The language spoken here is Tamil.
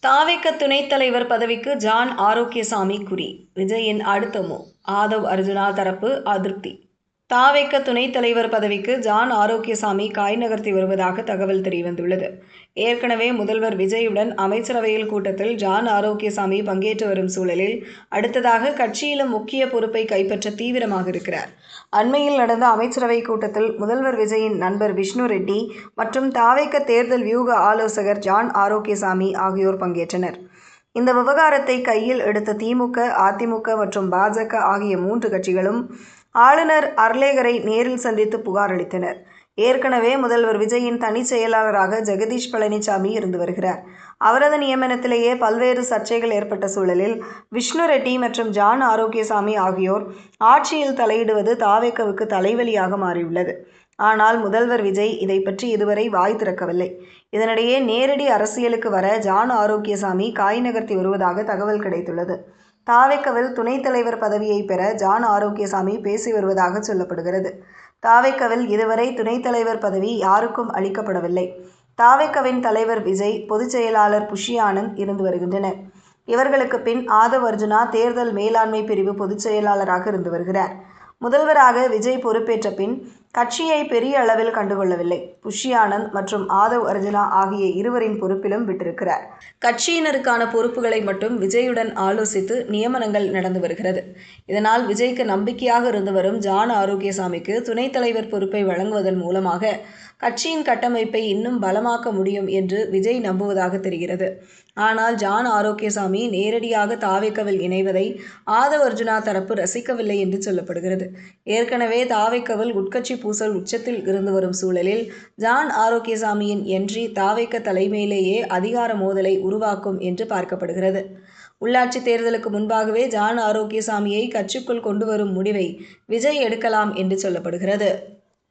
தாவேக துணைத் தலைவர் பதவிக்கு ஜான் ஆரோக்கியசாமி குறி. விஜயின் அடுத்த மூவ். ஆதவ் அர்ஜுனா தரப்பு அதிருப்தி. தாவேக துணைத் தலைவர் பதவிக்கு ஜான் ஆரோக்கியசாமி காய் நகர்த்தி வருவதாக தகவல் தெரியவந்துள்ளது. ஏற்கனவே முதல்வர் விஜயுடன் அமைச்சரவையில் கூட்டத்தில் ஜான் ஆரோக்கியசாமி பங்கேற்று வரும் சூழலில் அடுத்ததாக கட்சியிலும் முக்கிய பொறுப்பை கைப்பற்ற தீவிரமாக இருக்கிறார். அண்மையில் நடந்த அமைச்சரவை கூட்டத்தில் முதல்வர் விஜயின் நண்பர் விஷ்ணு ரெட்டி மற்றும் தாவேக தேர்தல் வியூக ஆலோசகர் ஜான் ஆரோக்கியசாமி ஆகியோர் பங்கேற்றனர். இந்த விவகாரத்தை கையில் எடுத்த திமுக, அதிமுக மற்றும் பாஜக ஆகிய 3 கட்சிகளும் ஆளுநர் அர்லேகரை நேரில் சந்தித்து புகார் அளித்தனர். ஏற்கனவே முதல்வர் விஜயின் தனிச் செயலாளராக ஜெகதீஷ் பழனிசாமி இருந்து வருகிறார். அவரது நியமனத்திலேயே பல்வேறு சர்ச்சைகள் ஏற்பட்ட சூழலில் விஷ்ணு ரெட்டி மற்றும் ஜான் ஆரோக்கியசாமி ஆகியோர் ஆட்சியில் தலையிடுவது தாவேகவுக்கு தலைவலியாக மாறியுள்ளது. ஆனால் முதல்வர் விஜய் இதை பற்றி இதுவரை வாய் திறக்கவில்லை. இதனிடையே நேரடி அரசியலுக்கு வர ஜான் ஆரோக்கியசாமி காய் நகர்த்தி வருவதாக தகவல் கிடைத்துள்ளது. தாவேகவில் துணைத் தலைவர் பதவியை பெற ஜான் ஆரோக்கியசாமி பேசி வருவதாக சொல்லப்படுகிறது. தாவேகவில் இதுவரை துணைத் தலைவர் பதவி யாருக்கும் அளிக்கப்படவில்லை. தாவேகவின் தலைவர் விஜய், பொதுச் செயலாளர் புஷி ஆனந்த் இருந்து வருகின்றனர். இவர்களுக்கு பின் ஆதவ் அர்ஜுனா தேர்தல் மேலாண்மை பிரிவு பொதுச் செயலாளராக இருந்து வருகிறார். முதல்வராக விஜய் பொறுப்பேற்ற பின் கட்சியை பெரிய அளவில் கண்டுகொள்ளவில்லை. புஷி ஆனந்த் மற்றும் ஆதவ் அர்ஜுனா ஆகிய இருவரின் பொறுப்பிலும் விட்டிருக்கிறார். கட்சியினருக்கான பொறுப்புகளை மட்டும் விஜயுடன் ஆலோசித்து நியமனங்கள் நடந்து வருகிறது. இதனால் விஜய்க்கு நம்பிக்கையாக இருந்து வரும் ஜான் ஆரோக்கியசாமிக்கு துணைத் தலைவர் பொறுப்பை வழங்குவதன் மூலமாக கட்சியின் கட்டமைப்பை இன்னும் பலமாக்க முடியும் என்று விஜய் நம்புவதாக தெரிகிறது. ஆனால் ஜான் ஆரோக்கியசாமி நேரடியாக தாவேகவில் இணைவதை ஆதவ் அர்ஜுனா தரப்பு ரசிக்கவில்லை என்று சொல்லப்படுகிறது. ஏற்கனவே தாவேகவில் உட்கட்சி பூசல் உச்சத்தில் இருந்து வரும் சூழலில் ஜான் ஆரோக்கியசாமியின் என்ட்ரி தாவேக தலைமையிலேயே அதிகார மோதலை உருவாக்கும் என்று பார்க்கப்படுகிறது. உள்ளாட்சி தேர்தலுக்கு முன்பாகவே ஜான் ஆரோக்கியசாமியை கட்சிக்குள் கொண்டு வரும் முடிவை விஜய் எடுக்கலாம் என்று சொல்லப்படுகிறது.